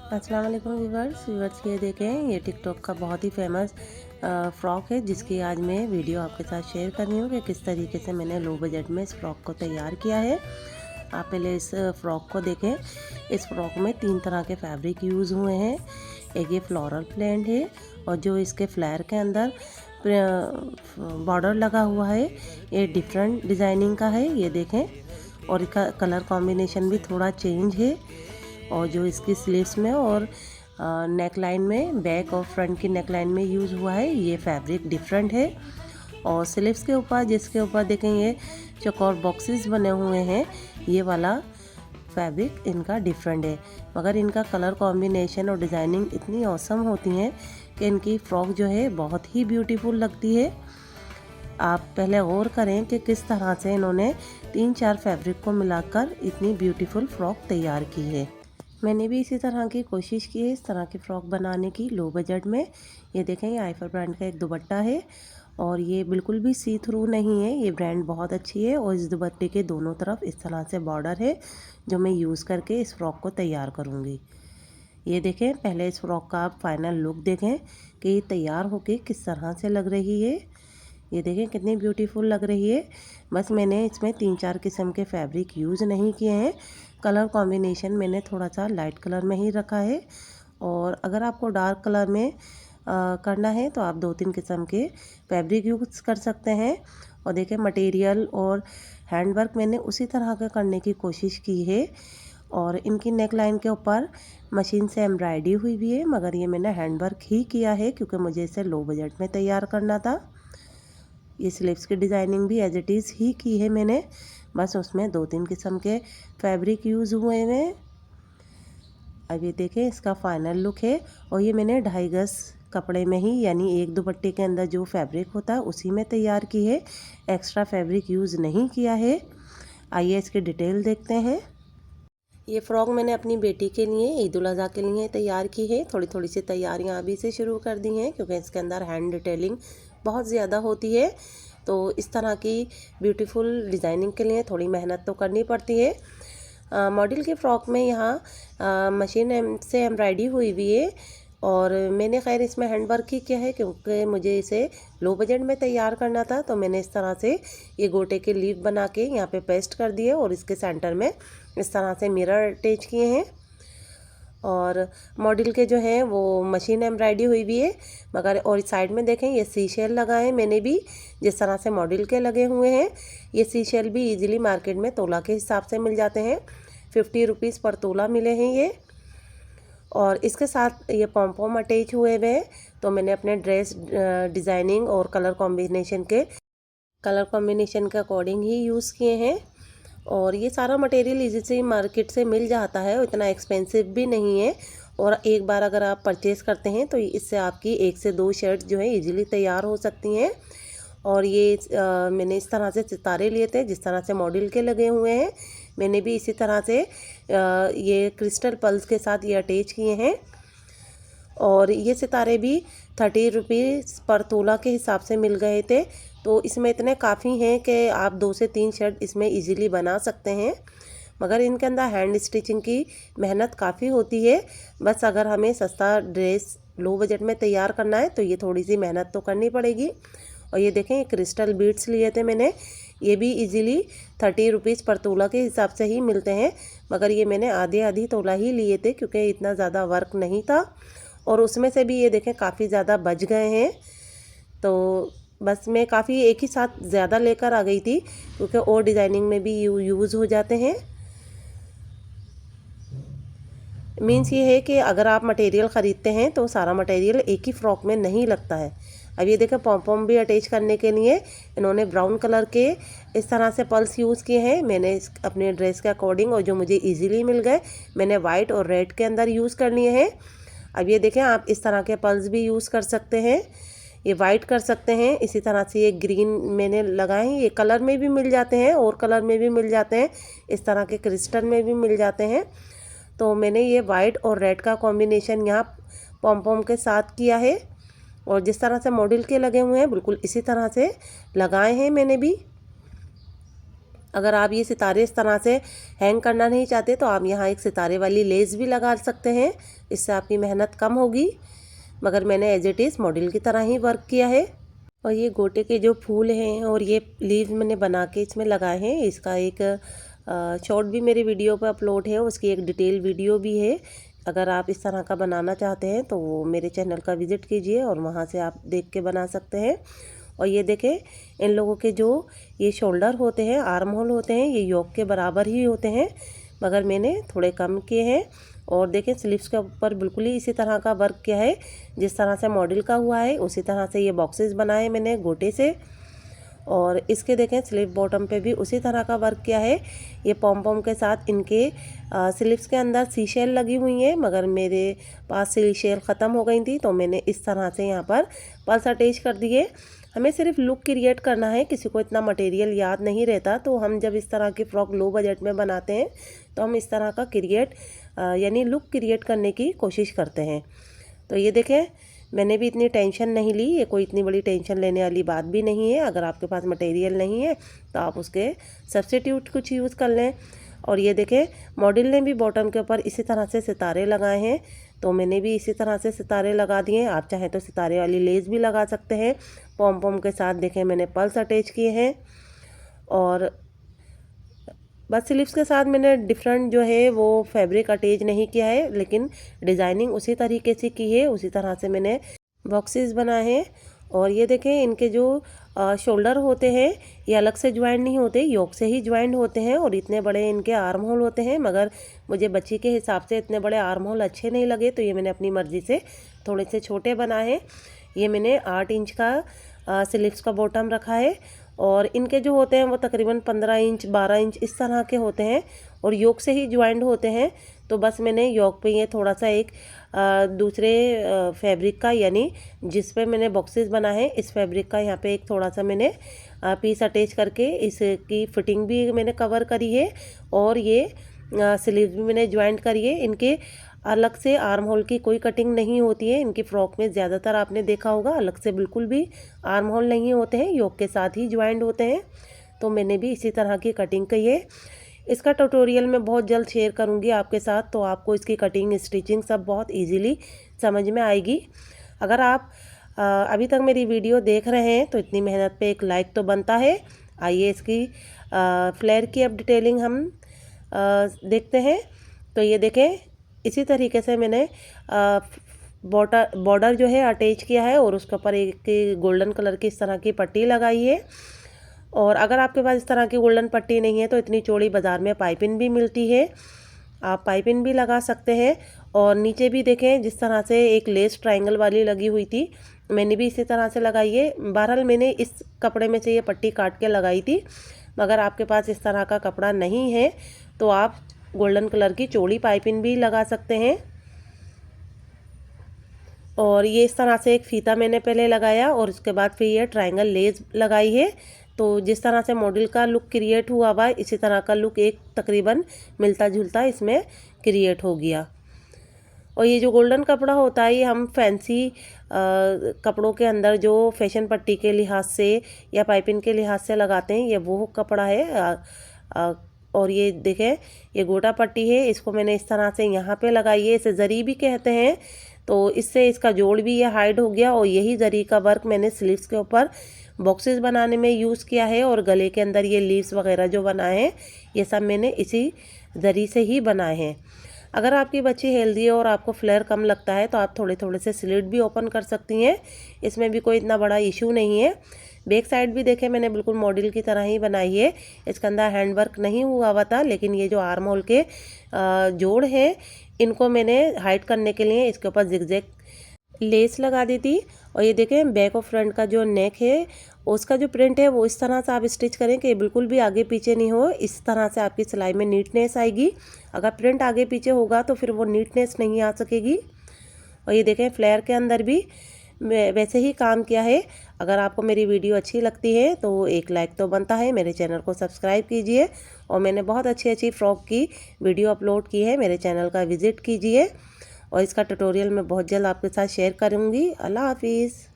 अस्सलाम वालेकुम व्यूवर्स ये देखें, ये टिकटॉक का बहुत ही फेमस फ़्रॉक है जिसकी आज मैं वीडियो आपके साथ शेयर कर रही हूँ कि किस तरीके से मैंने लो बजट में इस फ़्रॉक को तैयार किया है। आप पहले इस फ़्रॉक को देखें। इस फ़्रॉक में 3 तरह के फैब्रिक यूज़ हुए हैं। एक ये फ्लोरल प्रिंट है और जो इसके फ्लेयर के अंदर बॉर्डर लगा हुआ है ये डिफरेंट डिज़ाइनिंग का है, ये देखें। और इसका कलर कॉम्बिनेशन भी थोड़ा चेंज है। और जो इसकी स्लीव्स में और नेक लाइन में, बैक और फ्रंट की नेक लाइन में यूज़ हुआ है, ये फैब्रिक डिफरेंट है। और स्लीव्स के ऊपर, जिसके ऊपर देखें ये चौकोर बॉक्सेस बने हुए हैं, ये वाला फैब्रिक इनका डिफरेंट है। मगर इनका कलर कॉम्बिनेशन और डिज़ाइनिंग इतनी औसम होती हैं कि इनकी फ़्रॉक जो है बहुत ही ब्यूटीफुल लगती है। आप पहले गौर करें कि किस तरह से इन्होंने 3-4 फैब्रिक को मिलाकर इतनी ब्यूटीफुल फ़्रॉक तैयार की है। मैंने भी इसी तरह की कोशिश की है इस तरह की फ़्रॉक बनाने की लो बजट में। ये देखें, ये आइफर ब्रांड का एक दुपट्टा है और ये बिल्कुल भी सी थ्रू नहीं है। ये ब्रांड बहुत अच्छी है और इस दुपट्टे के दोनों तरफ इस तरह से बॉर्डर है जो मैं यूज़ करके इस फ़्रॉक को तैयार करूँगी। ये देखें, पहले इस फ़्रॉक का आप फाइनल लुक देखें कि ये तैयार होके किस तरह से लग रही है। ये देखें कितनी ब्यूटीफुल लग रही है। बस मैंने इसमें 3-4 किस्म के फैब्रिक यूज़ नहीं किए हैं। कलर कॉम्बिनेशन मैंने थोड़ा सा लाइट कलर में ही रखा है। और अगर आपको डार्क कलर में करना है तो आप 2-3 किस्म के फैब्रिक यूज़ कर सकते हैं। और देखें, मटेरियल और हैंडवर्क मैंने उसी तरह का करने की कोशिश की है। और इनकी नेक लाइन के ऊपर मशीन से एम्ब्रॉयडरी हुई भी है, मगर ये मैंने हैंडवर्क ही किया है क्योंकि मुझे इसे लो बजट में तैयार करना था। ये स्लीव्स की डिज़ाइनिंग भी एज इट इज़ ही की है मैंने, बस उसमें 2-3 किस्म के फैब्रिक यूज़ हुए हैं। अब ये देखें, इसका फाइनल लुक है। और ये मैंने 2.5 गज कपड़े में ही, यानी एक दुपट्टे के अंदर जो फैब्रिक होता है उसी में तैयार की है। एक्स्ट्रा फैब्रिक यूज़ नहीं किया है। आइए इसकी डिटेल देखते हैं। ये फ़्रॉक मैंने अपनी बेटी के लिए, ईद उल अज़हा के लिए तैयार की है। थोड़ी थोड़ी सी तैयारियां अभी से शुरू कर दी हैं क्योंकि इसके अंदर हैंड डिटेलिंग बहुत ज़्यादा होती है। तो इस तरह की ब्यूटीफुल डिज़ाइनिंग के लिए थोड़ी मेहनत तो करनी पड़ती है। मॉडल के फ़्रॉक में यहाँ मशीन से एम्ब्रॉयडरी हुई हुई है और मैंने खैर इसमें हैंडवर्क ही किया है क्योंकि मुझे इसे लो बजट में तैयार करना था। तो मैंने इस तरह से ये गोटे के लीफ बना के यहाँ पे पेस्ट कर दिए और इसके सेंटर में इस तरह से मिरर अटैच किए हैं। और मॉडल के जो हैं वो मशीन एम्ब्रॉयडरी हुई भी है, मगर और साइड में देखें ये सीशेल लगा है मैंने भी, जिस तरह से मॉडल के लगे हुए हैं। ये सीशेल भी इजीली मार्केट में तोला के हिसाब से मिल जाते हैं। 50 रुपीज़ पर तोला मिले हैं ये। और इसके साथ ये पॉम अटैच हुए हुए हैं। तो मैंने अपने ड्रेस डिज़ाइनिंग और कलर कॉम्बिनेशन के अकॉर्डिंग ही यूज़ किए हैं। और ये सारा मटेरियल इजी से मार्केट से मिल जाता है, इतना एक्सपेंसिव भी नहीं है। और एक बार अगर आप परचेज़ करते हैं तो इससे आपकी 1 से 2 शर्ट जो है इजीली तैयार हो सकती हैं। और ये मैंने इस तरह से सितारे लिए थे जिस तरह से मॉडल के लगे हुए हैं। मैंने भी इसी तरह से ये क्रिस्टल पल्स के साथ ये अटैच किए हैं। और ये सितारे भी 30 रुपीज़ पर तोला के हिसाब से मिल गए थे। तो इसमें इतने काफ़ी हैं कि आप 2 से 3 शर्ट इसमें इजीली बना सकते हैं। मगर इनके अंदर हैंड स्टिचिंग की मेहनत काफ़ी होती है। बस अगर हमें सस्ता ड्रेस लो बजट में तैयार करना है तो ये थोड़ी सी मेहनत तो करनी पड़ेगी। और ये देखें, क्रिस्टल बीड्स लिए थे मैंने, ये भी इजीली 30 रुपीज़ पर तोला के हिसाब से ही मिलते हैं। मगर ये मैंने आधी तोला ही लिए थे क्योंकि इतना ज़्यादा वर्क नहीं था। और उसमें से भी ये देखें काफ़ी ज़्यादा बच गए हैं। तो बस मैं काफ़ी एक ही साथ ज़्यादा लेकर आ गई थी क्योंकि और डिज़ाइनिंग में भी यूज़ हो जाते हैं। मीन्स ये है कि अगर आप मटेरियल ख़रीदते हैं तो सारा मटेरियल एक ही फ्रॉक में नहीं लगता है। अब ये देखें, पॉम भी अटैच करने के लिए इन्होंने ब्राउन कलर के इस तरह से पल्स यूज़ किए हैं। मैंने अपने ड्रेस के अकॉर्डिंग और जो मुझे इजीली मिल गए मैंने वाइट और रेड के अंदर यूज़ कर लिए हैं। अब ये देखें, आप इस तरह के पल्स भी यूज़ कर सकते हैं। ये वाइट कर सकते हैं, इसी तरह से ये ग्रीन मैंने लगाए हैं। ये कलर में भी मिल जाते हैं और कलर में भी मिल जाते हैं, इस तरह के क्रिस्टल में भी मिल जाते हैं। तो मैंने ये वाइट और रेड का कॉम्बिनेशन यहाँ पॉम के साथ किया है। और जिस तरह से मॉडल के लगे हुए हैं बिल्कुल इसी तरह से लगाए हैं मैंने भी। अगर आप ये सितारे इस तरह से हैंग करना नहीं चाहते तो आप यहाँ एक सितारे वाली लेस भी लगा सकते हैं, इससे आपकी मेहनत कम होगी। मगर मैंने एज इट इज़ मॉडल की तरह ही वर्क किया है। और ये गोटे के जो फूल हैं और ये लीव मैंने बना के इसमें लगाए हैं, इसका एक शॉर्ट भी मेरे वीडियो पर अपलोड है, उसकी एक डिटेल वीडियो भी है। अगर आप इस तरह का बनाना चाहते हैं तो वो मेरे चैनल का विज़िट कीजिए और वहाँ से आप देख के बना सकते हैं। और ये देखें, इन लोगों के जो ये शोल्डर होते हैं, आर्म होल होते हैं, ये योक के बराबर ही होते हैं, मगर मैंने थोड़े कम किए हैं। और देखें स्लीव्स के ऊपर बिल्कुल ही इसी तरह का वर्क किया है, जिस तरह से मॉडल का हुआ है उसी तरह से ये बॉक्सेस बनाए मैंने गोटे से। और इसके देखें स्लीव बॉटम पे भी उसी तरह का वर्क किया है। ये पॉम पॉम के साथ इनके स्लीव्स के अंदर सी शेल लगी हुई है, मगर मेरे पास सी शेल ख़त्म हो गई थी तो मैंने इस तरह से यहाँ पर पर्स अटैच कर दिए। हमें सिर्फ लुक क्रिएट करना है, किसी को इतना मटेरियल याद नहीं रहता, तो हम जब इस तरह की फ़्रॉक लो बजट में बनाते हैं तो हम इस तरह का यानी लुक क्रिएट करने की कोशिश करते हैं। तो ये देखें, मैंने भी इतनी टेंशन नहीं ली, ये कोई इतनी बड़ी टेंशन लेने वाली बात भी नहीं है। अगर आपके पास मटेरियल नहीं है तो आप उसके सब्स्टिट्यूट कुछ यूज़ कर लें। और ये देखें, मॉडल ने भी बॉटम के ऊपर इसी तरह से सितारे लगाए हैं, तो मैंने भी इसी तरह से सितारे लगा दिए। आप चाहें तो सितारे वाली लेस भी लगा सकते हैं। पॉम पॉम के साथ देखें मैंने पर्ल्स अटैच किए हैं। और बस स्लीव्स के साथ मैंने डिफरेंट जो है वो फैब्रिक अटैच नहीं किया है, लेकिन डिज़ाइनिंग उसी तरीके से की है, उसी तरह से मैंने बॉक्सेस बनाए हैं। और ये देखें, इनके जो शोल्डर होते हैं ये अलग से ज्वाइंट नहीं होते, योक से ही ज्वाइंट होते हैं। और इतने बड़े इनके आर्म होल होते हैं, मगर मुझे बच्ची के हिसाब से इतने बड़े आर्म होल अच्छे नहीं लगे, तो ये मैंने अपनी मर्ज़ी से थोड़े से छोटे बनाए हैं। ये मैंने 8 इंच का स्लीव्स का बॉटम रखा है। और इनके जो होते हैं वो तकरीबन 15 इंच 12 इंच इस तरह के होते हैं और योक से ही ज्वाइंट होते हैं। तो बस मैंने योक पे ये थोड़ा सा एक दूसरे फैब्रिक का, यानी जिस पे मैंने बॉक्सेस बनाए हैं इस फैब्रिक का यहाँ पे एक थोड़ा सा मैंने पीस अटैच करके इसकी फिटिंग भी मैंने कवर करी है। और ये स्लीव भी मैंने ज्वाइंट करी है। इनके अलग से आर्म होल की कोई कटिंग नहीं होती है। इनकी फ्रॉक में ज़्यादातर आपने देखा होगा अलग से बिल्कुल भी आर्म होल नहीं होते हैं, योक के साथ ही ज्वाइंट होते हैं। तो मैंने भी इसी तरह की कटिंग की है। इसका ट्यूटोरियल मैं बहुत जल्द शेयर करूंगी आपके साथ, तो आपको इसकी कटिंग स्टिचिंग सब बहुत इजीली समझ में आएगी। अगर आप अभी तक मेरी वीडियो देख रहे हैं तो इतनी मेहनत पे एक लाइक तो बनता है। आइए इसकी फ्लेयर की अब डिटेलिंग हम देखते हैं। तो ये देखें, इसी तरीके से मैंने बॉर्डर जो है अटैच किया है और उसके ऊपर एक गोल्डन कलर की इस तरह की पट्टी लगाई है। और अगर आपके पास इस तरह की गोल्डन पट्टी नहीं है तो इतनी चौड़ी बाज़ार में पाइपिंग भी मिलती है, आप पाइपिंग भी लगा सकते हैं। और नीचे भी देखें, जिस तरह से एक लेस ट्रायंगल वाली लगी हुई थी मैंने भी इसी तरह से लगाई है। बहरहाल मैंने इस कपड़े में से ये पट्टी काट के लगाई थी, मगर आपके पास इस तरह का कपड़ा नहीं है तो आप गोल्डन कलर की चौड़ी पाइपिंग भी लगा सकते हैं। और ये इस तरह से एक फीता मैंने पहले लगाया और उसके बाद फिर ये ट्रायंगल लेस लगाई है। तो जिस तरह से मॉडल का लुक क्रिएट हुआ हुआ इसी तरह का लुक एक तकरीबन मिलता जुलता इसमें क्रिएट हो गया। और ये जो गोल्डन कपड़ा होता है ये हम फैंसी कपड़ों के अंदर जो फैशन पट्टी के लिहाज से या पाइपिंग के लिहाज से लगाते हैं, ये वो कपड़ा है। और ये देखें, ये गोटा पट्टी है, इसको मैंने इस तरह से यहाँ पे लगाई है, इसे जरी भी कहते हैं। तो इससे इसका जोड़ भी ये हाइड हो गया। और यही जरी का वर्क मैंने स्लीव्स के ऊपर बॉक्सेस बनाने में यूज़ किया है। और गले के अंदर ये लीव्स वगैरह जो बनाए हैं ये सब मैंने इसी जरी से ही बनाए हैं। अगर आपकी बच्ची हेल्दी है और आपको फ्लेयर कम लगता है तो आप थोड़े थोड़े से स्लिट भी ओपन कर सकती हैं, इसमें भी कोई इतना बड़ा इशू नहीं है। बैक साइड भी देखें मैंने बिल्कुल मॉडल की तरह ही बनाई है, इसके अंदर हैंड वर्क नहीं हुआ था, लेकिन ये जो आर्म होल के जोड़ हैं इनको मैंने हाइड करने के लिए इसके ऊपर जिगजैग लेस लगा दी थी। और ये देखें, बैक और फ्रंट का जो नेक है उसका जो प्रिंट है वो इस तरह से आप स्टिच करें कि बिल्कुल भी आगे पीछे नहीं हो। इस तरह से आपकी सिलाई में नीटनेस आएगी। अगर प्रिंट आगे पीछे होगा तो फिर वो नीटनेस नहीं आ सकेगी। और ये देखें, फ्लेयर के अंदर भी वैसे ही काम किया है। अगर आपको मेरी वीडियो अच्छी लगती है तो एक लाइक तो बनता है, मेरे चैनल को सब्सक्राइब कीजिए। और मैंने बहुत अच्छी अच्छी फ्रॉक की वीडियो अपलोड की है, मेरे चैनल का विज़िट कीजिए। और इसका ट्यूटोरियल मैं बहुत जल्द आपके साथ शेयर करूँगी। अल्लाह हाफिज़।